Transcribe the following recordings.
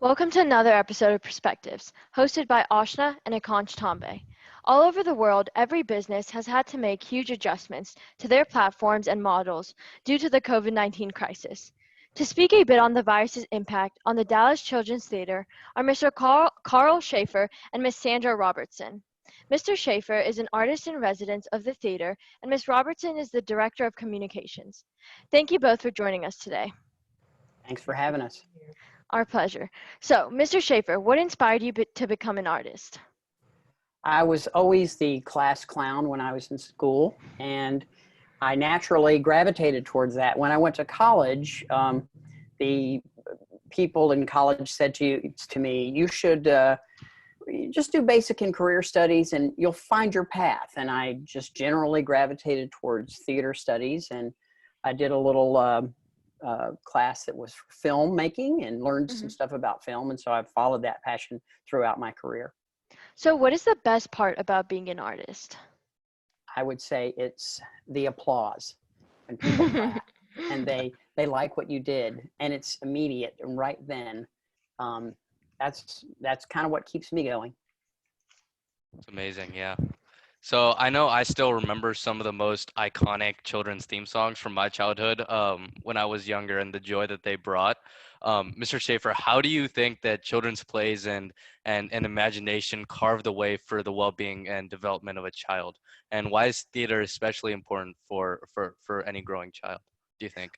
Welcome to another episode of Perspectives, hosted by Ashna and Akansh Tambe. All over the world, every business has had to make huge adjustments to their platforms and models due to the COVID-19 crisis. To speak a bit on the virus's impact on the Dallas Children's Theater are Mr. Carl Schaeffer and Ms. Sandra Robertson. Mr. Schaeffer is an artist in residence of the theater, and Ms. Robertson is the Director of Communications. Thank you both for joining us today. Thanks for having us. Our pleasure. So, Mr. Schaeffer, what inspired you to become an artist? I was always the class clown when I was in school, and I naturally gravitated towards that. When I went to college, the people in college said to me, you should just do basic and career studies and you'll find your path. And I just generally gravitated towards theater studies, and I did a little class that was for filmmaking and learned some stuff about film. And so I've followed that passion throughout my career. So what is the best part about being an artist? I would say it's the applause when people clap and they like what you did, and it's immediate and right then. That's kind of what keeps me going. It's amazing, yeah. So I know I still remember some of the most iconic children's theme songs from my childhood when I was younger, and the joy that they brought. Mr. Schaeffer, how do you think that children's plays and imagination carve the way for the well-being and development of a child? And why is theater especially important for any growing child, do you think?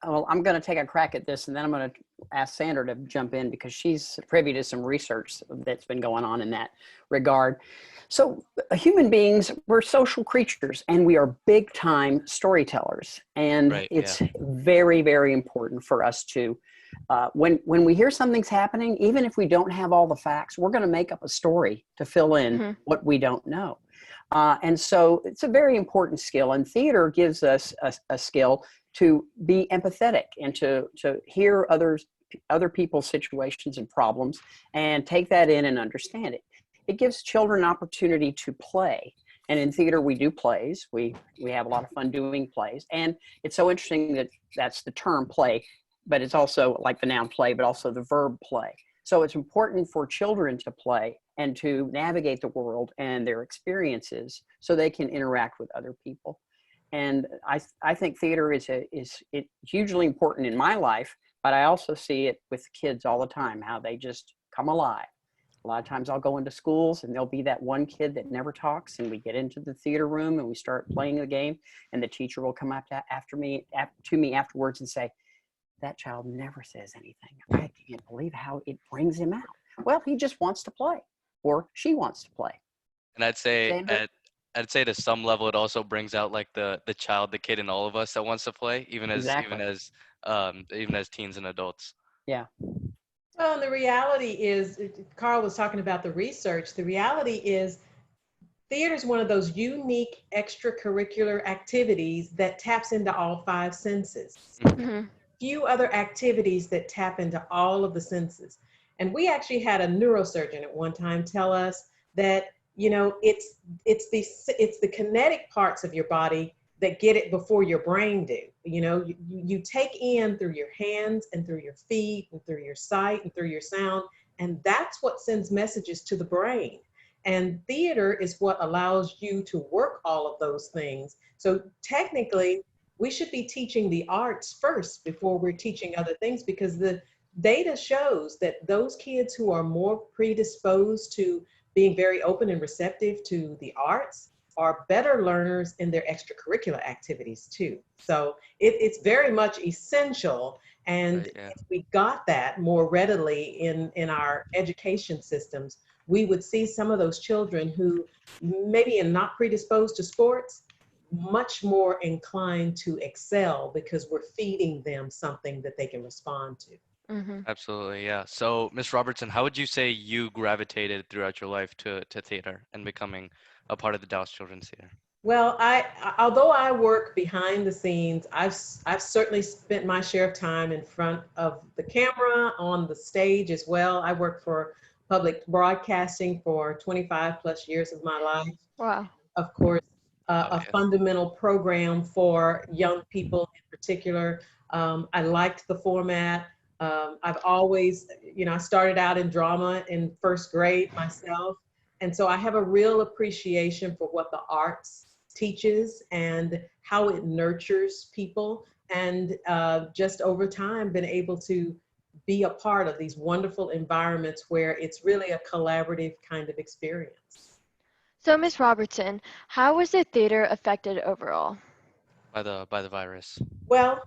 Well, I'm going to take a crack at this, and then I'm going to ask Sandra to jump in because she's privy to some research that's been going on in that regard. So human beings, we're social creatures, and we are big time storytellers. And it's very, very important for us to, when we hear something's happening, even if we don't have all the facts, we're going to make up a story to fill in what we don't know. And so it's a very important skill, and theater gives us a skill to be empathetic and to hear other people's situations and problems and take that in and understand it. It gives children an opportunity to play. And in theater, we do plays. We have a lot of fun doing plays. And it's so interesting that that's the term play, but it's also like the noun play, but also the verb play. So it's important for children to play and to navigate the world and their experiences so they can interact with other people. And I think theater is hugely important in my life, but I also see it with kids all the time, how they just come alive. A lot of times I'll go into schools and there'll be that one kid that never talks, and we get into the theater room and we start playing the game, and the teacher will come up to me afterwards and say, that child never says anything. I can't believe how it brings him out. Well, he just wants to play, or she wants to play. And I'd say to some level, it also brings out like the kid in all of us that wants to play, even as teens and adults. Yeah. Well, and the reality is, Carl was talking about the research. The reality is, theater is one of those unique extracurricular activities that taps into all five senses. Few other activities that tap into all of the senses. And we actually had a neurosurgeon at one time tell us that, you know, it's the kinetic parts of your body that get it before your brain do. You know, you take in through your hands and through your feet and through your sight and through your sound, and that's what sends messages to the brain. And theater is what allows you to work all of those things. So technically, we should be teaching the arts first before we're teaching other things, because the data shows that those kids who are more predisposed to being very open and receptive to the arts are better learners in their extracurricular activities too. So it's very much essential. And if we got that more readily in our education systems, we would see some of those children who maybe are not predisposed to sports, much more inclined to excel because we're feeding them something that they can respond to. Absolutely, yeah. So, Ms. Robertson, how would you say you gravitated throughout your life to theater and becoming a part of the Dallas Children's Theater? Well, although I work behind the scenes, I've certainly spent my share of time in front of the camera, on the stage as well. I worked for public broadcasting for 25 plus years of my life. Wow. Of course, a fundamental program for young people in particular. I liked the format. I've always, I started out in drama in first grade myself. And so I have a real appreciation for what the arts teaches and how it nurtures people. And just over time, been able to be a part of these wonderful environments where it's really a collaborative kind of experience. So, Miss Robertson, how was the theater affected overall? By the virus. Well,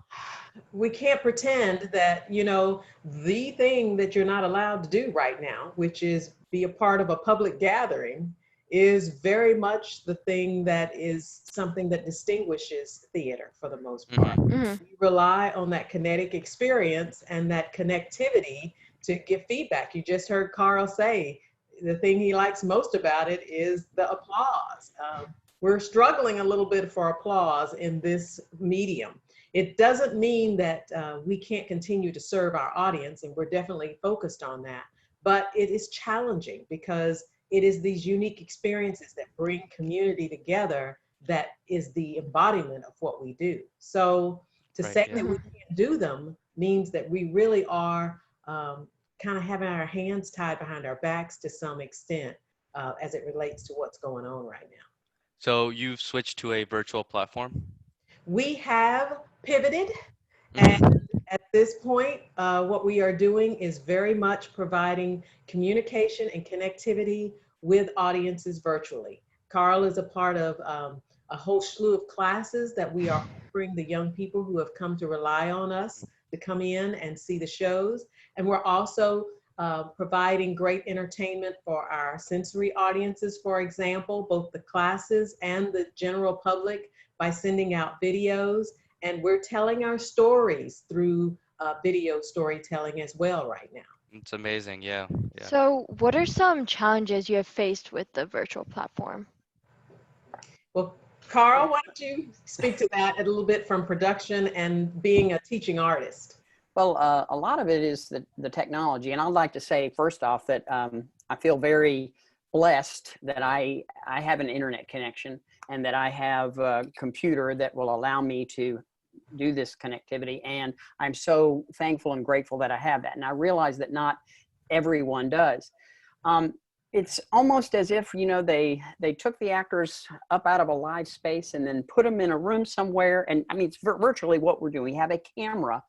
we can't pretend that, the thing that you're not allowed to do right now, which is be a part of a public gathering, is very much the thing that is something that distinguishes theater for the most part. Mm-hmm. Hmm. We rely on that kinetic experience and that connectivity to give feedback. You just heard Carl say the thing he likes most about it is the applause. We're struggling a little bit for applause in this medium. It doesn't mean that we can't continue to serve our audience, and we're definitely focused on that. But it is challenging because it is these unique experiences that bring community together that is the embodiment of what we do. So to Right. say Yeah. that we can't do them means that we really are kind of having our hands tied behind our backs to some extent as it relates to what's going on right now. So you've switched to a virtual platform. We have pivoted, and Mm-hmm. at this point, what we are doing is very much providing communication and connectivity with audiences virtually. Carl is a part of a whole slew of classes that we are offering the young people who have come to rely on us to come in and see the shows. And we're also providing great entertainment for our sensory audiences, for example, both the classes and the general public by sending out videos. And we're telling our stories through video storytelling as well right now. It's amazing. Yeah. Yeah. So, what are some challenges you have faced with the virtual platform? Well, Carl, why don't you speak to that a little bit from production and being a teaching artist? Well, a lot of it is the technology. And I'd like to say, first off, that I feel very blessed that I have an internet connection and that I have a computer that will allow me to do this connectivity. And I'm so thankful and grateful that I have that. And I realize that not everyone does. It's almost as if, they took the actors up out of a live space and then put them in a room somewhere. And I mean, it's virtually what we're doing. We have a camera.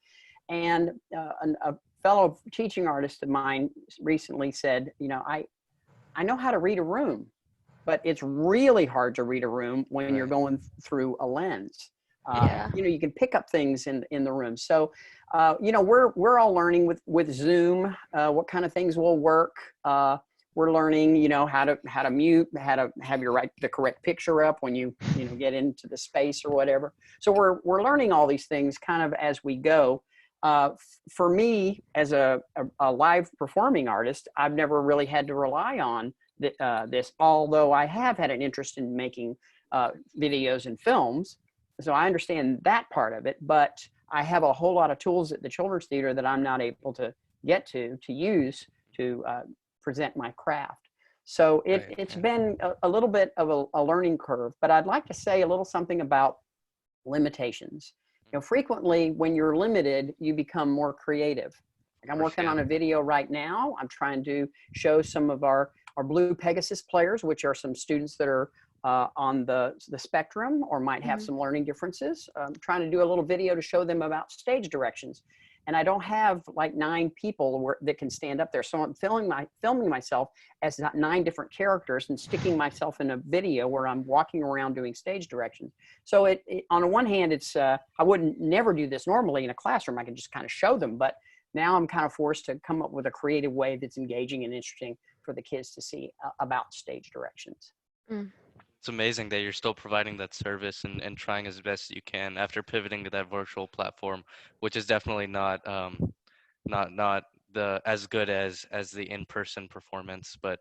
And a fellow teaching artist of mine recently said, I know how to read a room, but it's really hard to read a room when you're Right. going through a lens. Yeah. You can pick up things in the room. So, we're all learning with Zoom, what kind of things will work. We're learning, how to mute, how to have the correct picture up when you get into the space or whatever. So we're learning all these things kind of as we go. For me, as a live performing artist, I've never really had to rely on this, although I have had an interest in making videos and films. So I understand that part of it, but I have a whole lot of tools at the Children's Theater that I'm not able to get to use to present my craft. So Right. it's Yeah. been a little bit of a learning curve, but I'd like to say a little something about limitations. Frequently when you're limited, you become more creative. Like I'm For working sure. on a video right now. I'm trying to show some of our Blue Pegasus players, which are some students that are on the spectrum or might have Mhm. some learning differences. I'm trying to do a little video to show them about stage directions. And I don't have like 9 people that can stand up there. So I'm filming myself as 9 different characters and sticking myself in a video where I'm walking around doing stage directions. So it on the one hand, it's I wouldn't never do this normally in a classroom. I can just kind of show them, but now I'm kind of forced to come up with a creative way that's engaging and interesting for the kids to see about stage directions. Mm. It's amazing that you're still providing that service and trying as best you can after pivoting to that virtual platform, which is definitely not the as good as the in-person performance. But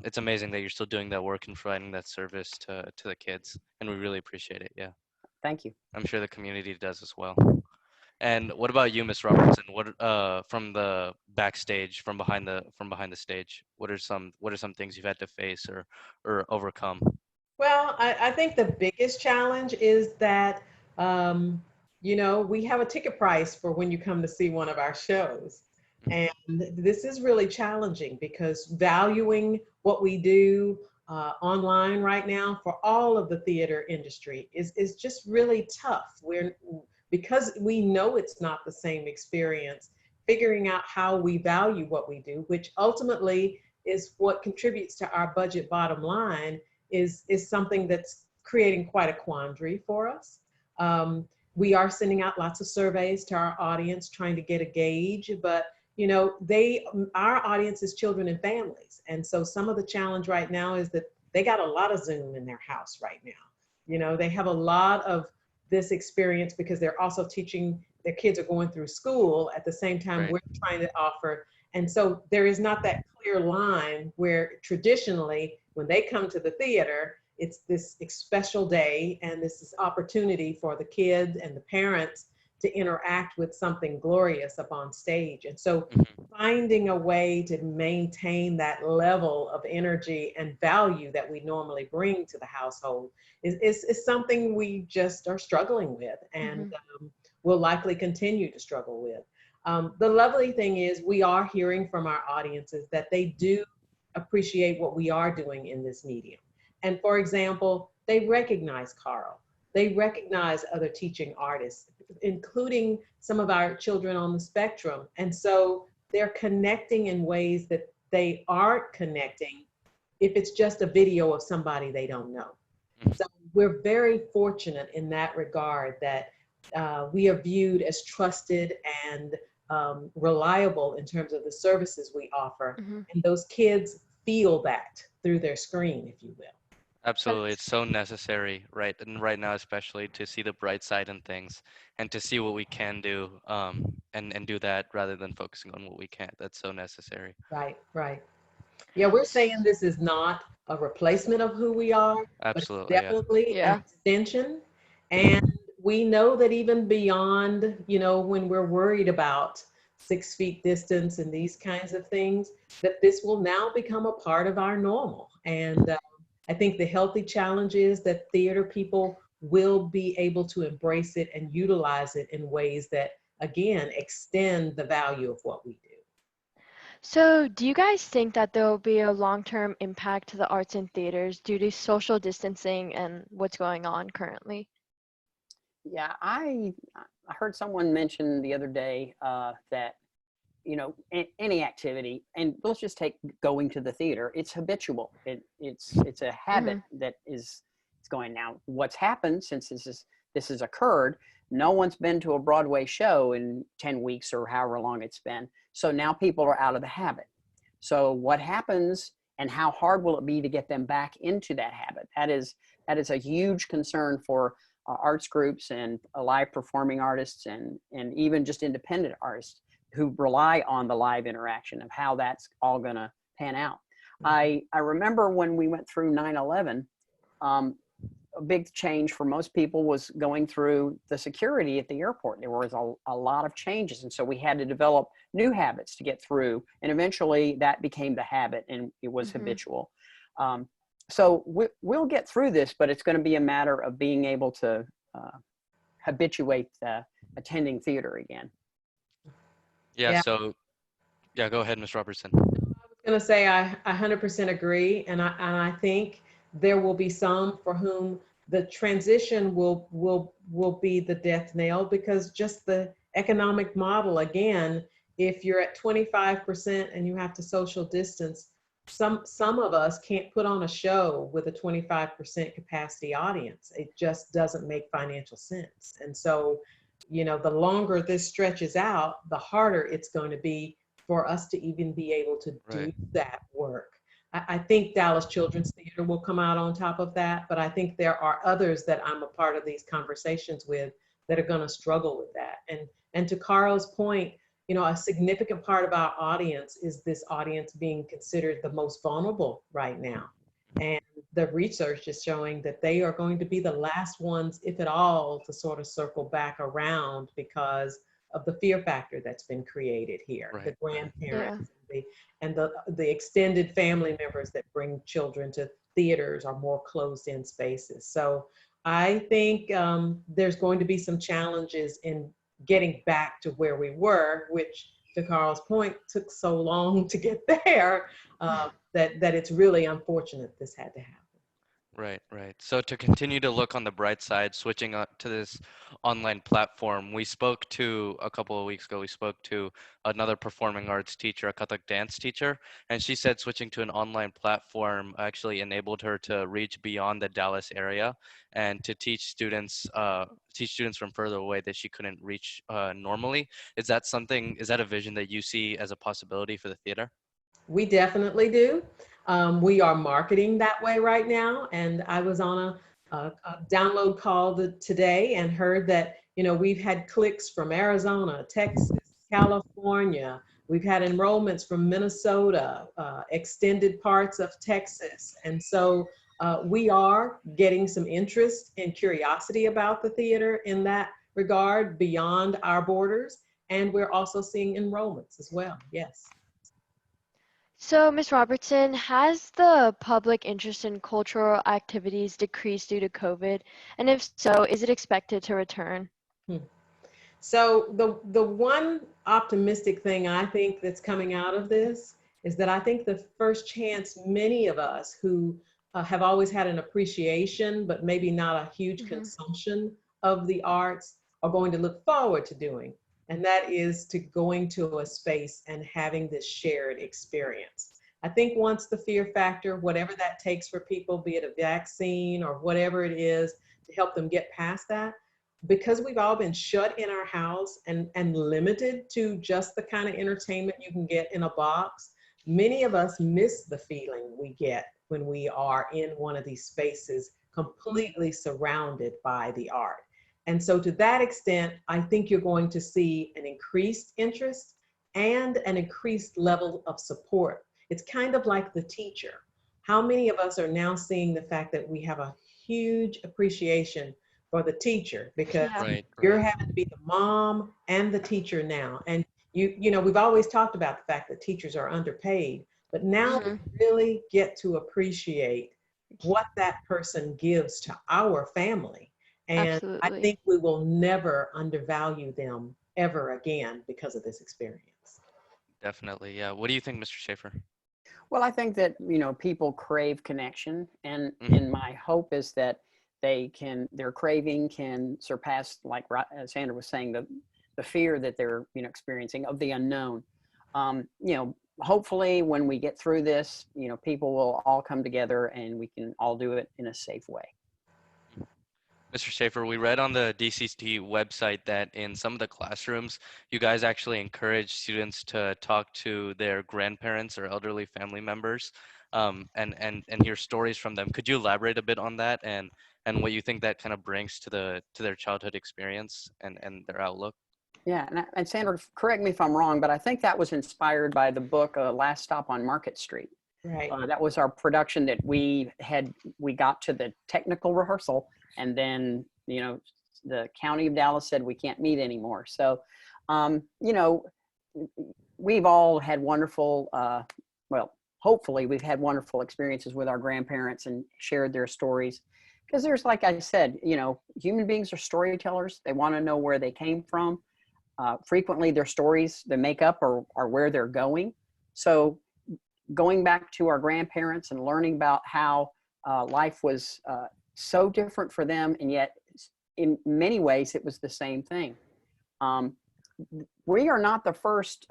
it's amazing that you're still doing that work and providing that service to the kids, and we really appreciate it. Yeah, Thank you. I'm sure the community does as well. And what about you, Miss Robertson? What from the backstage, from behind the stage? What are some things you've had to face or overcome? Well, I think the biggest challenge is that um, you know, we have a ticket price for when you come to see one of our shows. And this is really challenging because valuing what we do online right now for all of the theater industry is just really tough. Because we know it's not the same experience, figuring out how we value what we do, which ultimately is what contributes to our budget bottom line, is something that's creating quite a quandary for us. We are sending out lots of surveys to our audience, trying to get a gauge, but you know, our audience is children and families. And so some of the challenge right now is that they got a lot of Zoom in their house right now. You know, they have a lot of this experience because they're also teaching, their kids are going through school at the same time Right. we're trying to offer. And so there is not that clear line where traditionally when they come to the theater, it's this special day and this is opportunity for the kids and the parents to interact with something glorious up on stage. And so finding a way to maintain that level of energy and value that we normally bring to the household is something we just are struggling with, and will likely continue to struggle with. The lovely thing is we are hearing from our audiences that they do appreciate what we are doing in this medium. And for example, they recognize Carl. They recognize other teaching artists, including some of our children on the spectrum. And so they're connecting in ways that they aren't connecting if it's just a video of somebody they don't know. So we're very fortunate in that regard that we are viewed as trusted and reliable in terms of the services we offer. And those kids feel that through their screen, if you will. Absolutely. It's so necessary, right? And right now, especially to see the bright side in things and to see what we can do, and do that rather than focusing on what we can't. That's so necessary. Right, right. Yeah, we're saying this is not a replacement of who we are, but it's Absolutely, yeah. definitely an Yeah. extension. And we know that even beyond, you know, when we're worried about 6 feet distance and these kinds of things, that this will now become a part of our normal. And I think the healthy challenge is that theater people will be able to embrace it and utilize it in ways that, again, extend the value of what we do. So, do you guys think that there will be a long-term impact to the arts and theaters due to social distancing and what's going on currently? Yeah, I heard someone mention the other day that, you know, any activity, and let's just take going to the theater. It's habitual. It's a habit that is it's going now. What's happened since this has occurred? No one's been to a Broadway show in 10 weeks or however long it's been. So now people are out of the habit. So what happens, and how hard will it be to get them back into that habit? That is a huge concern for arts groups and live performing artists and even just independent artists who rely on the live interaction of how that's all going to pan out. I remember when we went through 9/11, a big change for most people was going through the security at the airport. There was a lot of changes. And so we had to develop new habits to get through. And eventually that became the habit and it was habitual. So we'll get through this, but it's going to be a matter of being able to habituate attending theater again. Yeah, Yeah. so, yeah, go ahead, Ms. Robertson. Going to say I 100% agree, and I think there will be some for whom the transition will be the death nail, because just the economic model, again, if you're at 25% and you have to social distance, some of us can't put on a show with a 25% capacity audience. It just doesn't make financial sense. And so, you know, the longer this stretches out, the harder it's going to be for us to even be able to do that work. I think Dallas Children's Theater will come out on top of that, but I think there are others that I'm a part of these conversations with that are going to struggle with that. And to Carl's point, you know, a significant part of our audience is this audience being considered the most vulnerable right now. And the research is showing that they are going to be the last ones, if at all, to sort of circle back around because of the fear factor that's been created here. The grandparents and the extended family members that bring children to theaters are more closed in spaces. So I think there's going to be some challenges in getting back to where we were, which, to Carl's point, took so long to get there that it's really unfortunate this had to happen. Right, right. So to continue to look on the bright side, switching to this online platform, we spoke to a couple of weeks ago, we spoke to another performing arts teacher, a Kathak dance teacher, and she said switching to an online platform actually enabled her to reach beyond the Dallas area and to teach students from further away that she couldn't reach normally. Is that a vision that you see as a possibility for the theater? We definitely do. We are marketing that way right now. And I was on a download call today and heard that, we've had clicks from Arizona, Texas, California. We've had enrollments from Minnesota, extended parts of Texas. And so we are getting some interest and curiosity about the theater in that regard beyond our borders. And we're also seeing enrollments as well. Yes. So, Ms. Robertson, has the public interest in cultural activities decreased due to COVID? And if so, is it expected to return? Hmm. So the one optimistic thing I think that's coming out of this is that I think the first chance many of us who have always had an appreciation, but maybe not a huge Hmm. consumption of the arts, are going to look forward to doing. And that is to going to a space and having this shared experience. I think once the fear factor, whatever that takes for people, be it a vaccine or whatever it is, to help them get past that, because we've all been shut in our house and limited to just the kind of entertainment you can get in a box, many of us miss the feeling we get when we are in one of these spaces completely surrounded by the art. And so to that extent, I think you're going to see an increased interest and an increased level of support. It's kind of like the teacher. How many of us are now seeing the fact that we have a huge appreciation for the teacher, because Yeah. Right, you're right. having to be the mom and the teacher now. And we've always talked about the fact that teachers are underpaid, but now we Hmm. really get to appreciate what that person gives to our family. And I Absolutely. think we will never undervalue them ever again because of this experience. Definitely, yeah. What do you think, Mr. Schaefer? Well, I think that, people crave connection, and Mhm. my hope is that their craving can surpass, like Sandra was saying, the fear that they're, experiencing of the unknown. Hopefully when we get through this, people will all come together and we can all do it in a safe way. Mr. Schaefer, we read on the DCT website that in some of the classrooms, you guys actually encourage students to talk to their grandparents or elderly family members, and hear stories from them. Could you elaborate a bit on that and what you think that kind of brings to their childhood experience and their outlook? Yeah, and Sandra, correct me if I'm wrong, but I think that was inspired by the book Last Stop on Market Street. Right. That was our production that we had. We got to the technical rehearsal, and then the county of Dallas said we can't meet anymore. So, um, you know, we've all had wonderful. Well, hopefully, we've had wonderful experiences with our grandparents and shared their stories. Because there's, like I said, human beings are storytellers. They want to know where they came from. Frequently, their stories, the makeup, are where they're going. So going back to our grandparents and learning about how life was so different for them, and yet in many ways it was the same thing. Um, we are not the first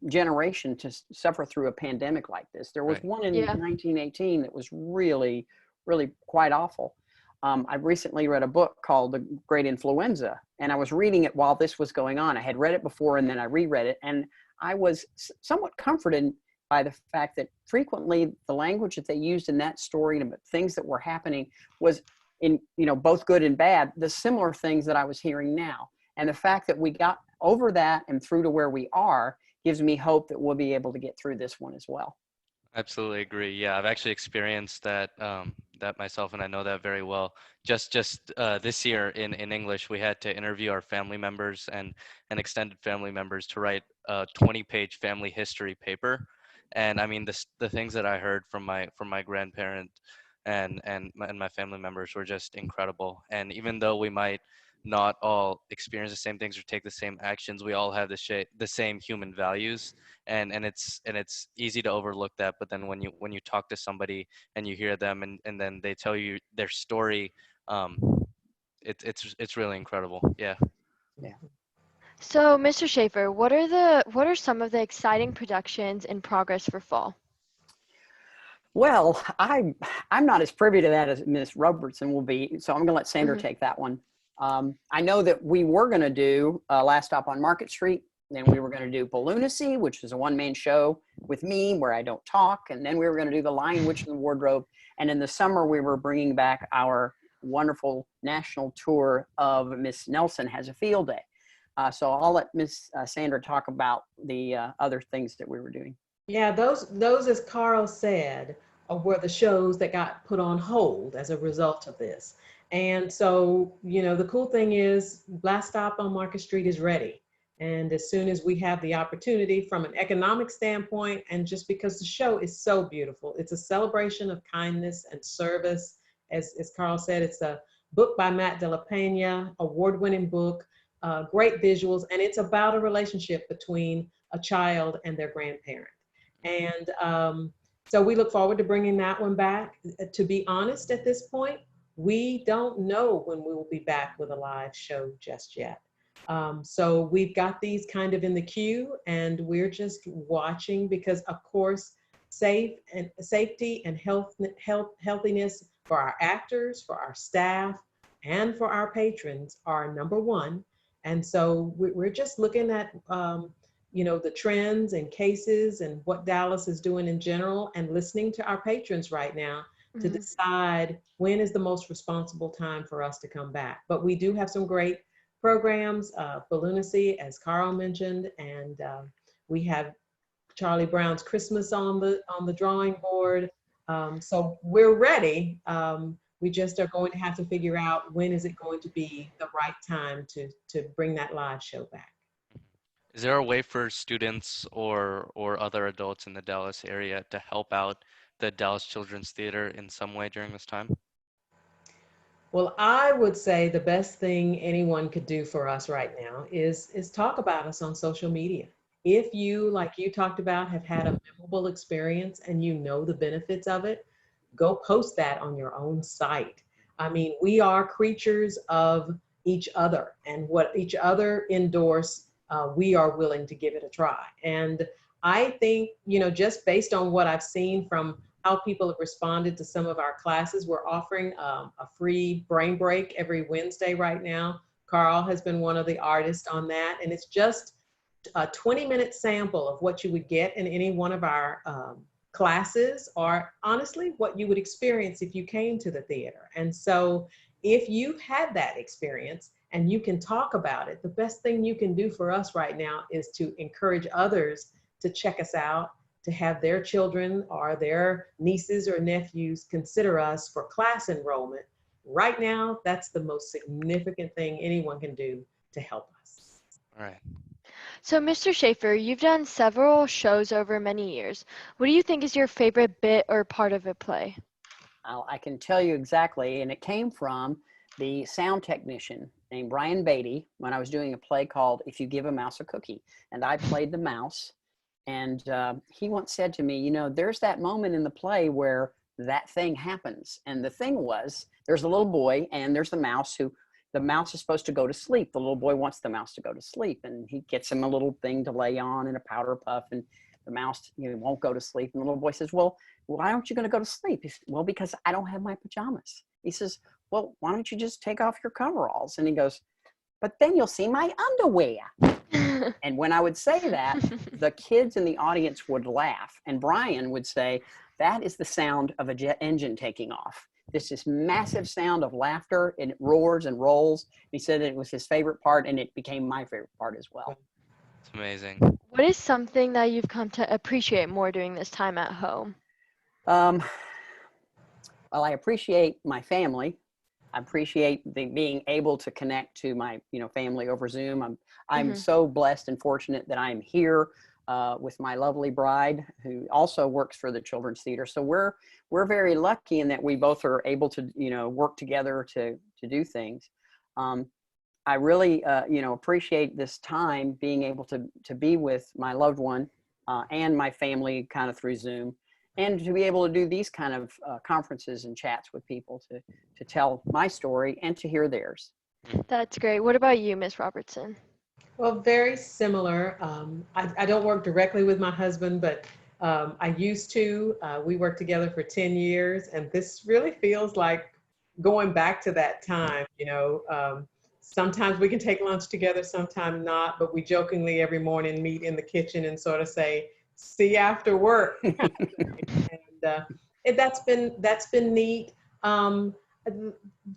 generation to suffer through a pandemic like this. There was Right. one in Yeah. 1918 that was really, really quite awful. I recently read a book called The Great Influenza, and I was reading it while this was going on. I had read it before, and then I reread it, and I was somewhat comforted by the fact that frequently the language that they used in that story and things that were happening was in, both good and bad, the similar things that I was hearing now. And the fact that we got over that and through to where we are gives me hope that we'll be able to get through this one as well. Absolutely agree. Yeah, I've actually experienced that myself, and I know that very well. Just this year in English, we had to interview our family members and extended family members to write a 20-page family history paper. And I mean, the things that I heard from my grandparent and my family members were just incredible. And even though we might not all experience the same things or take the same actions, we all have the same human values, and it's easy to overlook that. But then when you talk to somebody and you hear them, and then they tell you their story, um, it's really incredible. Yeah. Yeah. So, Mr. Schaefer, what are some of the exciting productions in progress for fall? Well, I'm not as privy to that as Miss Robertson will be, so I'm going to let Sandra Mhm. take that one. I know that we were going to do Last Stop on Market Street, then we were going to do Balloonacy, which is a one-man show with me where I don't talk, and then we were going to do The Lion, Witch, and the Wardrobe, and in the summer we were bringing back our wonderful national tour of Miss Nelson Has a Field Day. So I'll let Miss Sandra talk about the other things that we were doing. Yeah, those, as Carl said, were the shows that got put on hold as a result of this. And so, the cool thing is Last Stop on Market Street is ready. And as soon as we have the opportunity from an economic standpoint, and just because the show is so beautiful, it's a celebration of kindness and service. As Carl said, it's a book by Matt De La Pena, award-winning book, great visuals, and it's about a relationship between a child and their grandparent. And so we look forward to bringing that one back. To be honest, at this point, we don't know when we will be back with a live show just yet. So we've got these kind of in the queue, and we're just watching because, of course, safety and healthiness for our actors, for our staff, and for our patrons are number one. And so we're just looking at the trends and cases and what Dallas is doing in general, and listening to our patrons right now to Mhm. decide when is the most responsible time for us to come back. But we do have some great programs, Balloonacy, as Carl mentioned, and we have Charlie Brown's Christmas on the drawing board. So we're ready. We just are going to have to figure out when is it going to be the right time to bring that live show back. Is there a way for students or other adults in the Dallas area to help out the Dallas Children's Theater in some way during this time? Well, I would say the best thing anyone could do for us right now is talk about us on social media. If you, like you talked about, have had a memorable experience and you know the benefits of it, go post that on your own site. I mean, we are creatures of each other, and what each other endorse, we are willing to give it a try. And I think, just based on what I've seen from how people have responded to some of our classes, we're offering a free brain break every Wednesday right now. Carl has been one of the artists on that, and it's just a 20-minute sample of what you would get in any one of our classes, or honestly, what you would experience if you came to the theater. And so if you've had that experience and you can talk about it, the best thing you can do for us right now is to encourage others to check us out, to have their children or their nieces or nephews consider us for class enrollment. Right now, that's the most significant thing anyone can do to help us. All right. So, Mr. Schaefer, you've done several shows over many years. What do you think is your favorite bit or part of a play? I can tell you exactly, and it came from the sound technician named Brian Beatty when I was doing a play called If You Give a Mouse a Cookie, and I played the mouse. And he once said to me, there's that moment in the play where that thing happens. And the thing was, there's a little boy and there's the mouse is supposed to go to sleep. The little boy wants the mouse to go to sleep, and he gets him a little thing to lay on and a powder puff, and the mouse won't go to sleep. And the little boy says, well, why aren't you going to go to sleep? He says, well, because I don't have my pajamas. He says, well, why don't you just take off your coveralls? And he goes, but then you'll see my underwear. And when I would say that, the kids in the audience would laugh. And Brian would say, that is the sound of a jet engine taking off. This is massive sound of laughter, and it roars and rolls. He said it was his favorite part, and it became my favorite part as well. It's amazing. What is something that you've come to appreciate more during this time at home? Well, I appreciate my family. I appreciate being able to connect to my family over Zoom. I'm Mhm. so blessed and fortunate that I'm here with my lovely bride, who also works for the Children's Theater. So we're very lucky in that we both are able to, work together to do things. I really, appreciate this time being able to be with my loved one and my family kind of through Zoom, and to be able to do these kind of conferences and chats with people to tell my story and to hear theirs. That's great. What about you, Miss Robertson? Well, very similar. I don't work directly with my husband, but I used to. We worked together for 10 years, and this really feels like going back to that time. Sometimes we can take lunch together, sometimes not, but we jokingly every morning meet in the kitchen and sort of say, "See you after work." And that's been neat.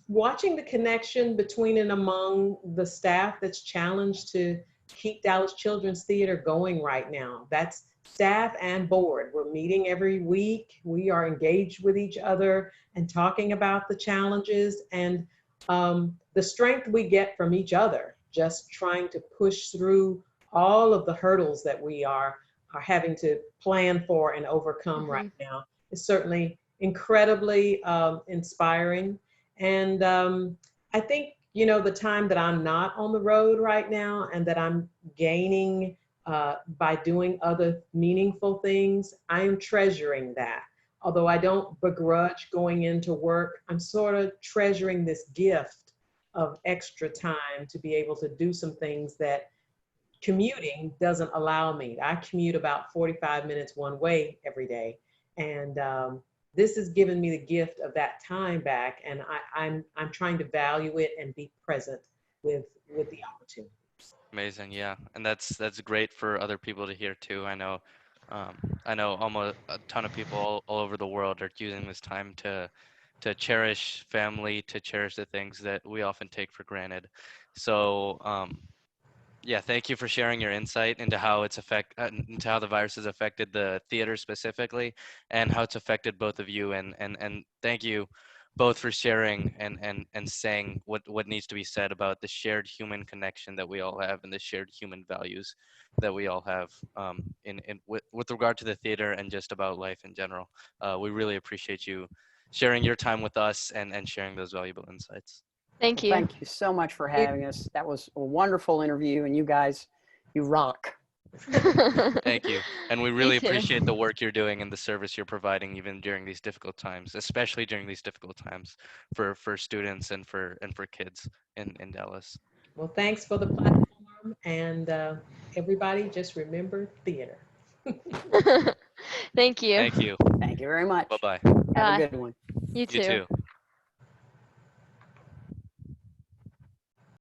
Watching the connection between and among the staff that's challenged to keep Dallas Children's Theater going right now. That's staff and board. We're meeting every week. We are engaged with each other and talking about the challenges and the strength we get from each other, just trying to push through all of the hurdles that we are having to plan for and overcome right now. It's certainly incredibly inspiring. And I think, the time that I'm not on the road right now and that I'm gaining by doing other meaningful things, I am treasuring that. Although I don't begrudge going into work, I'm sort of treasuring this gift of extra time to be able to do some things that commuting doesn't allow me. I commute about 45 minutes one way every day. And this has given me the gift of that time back, and I'm trying to value it and be present with the opportunity. Amazing, yeah, and that's great for other people to hear too. I know almost a ton of people all over the world are using this time to cherish family, to cherish the things that we often take for granted. So yeah, thank you for sharing your insight into how into how the virus has affected the theater specifically, and how it's affected both of you. And thank you both for sharing and saying what needs to be said about the shared human connection that we all have and the shared human values that we all have with regard to the theater and just about life in general. We really appreciate you sharing your time with us and sharing those valuable insights. Thank Well, you. thank you so much for having us. That was a wonderful interview, and you guys, you rock. Thank you. And we You really too. appreciate the work you're doing and the service you're providing even during these difficult times, especially during these difficult times for students and for kids in Dallas. Well, thanks for the platform, and everybody just remember theater. Thank you. Thank you. Thank you very much. Bye-bye. Have Bye. a good one. You You too. too.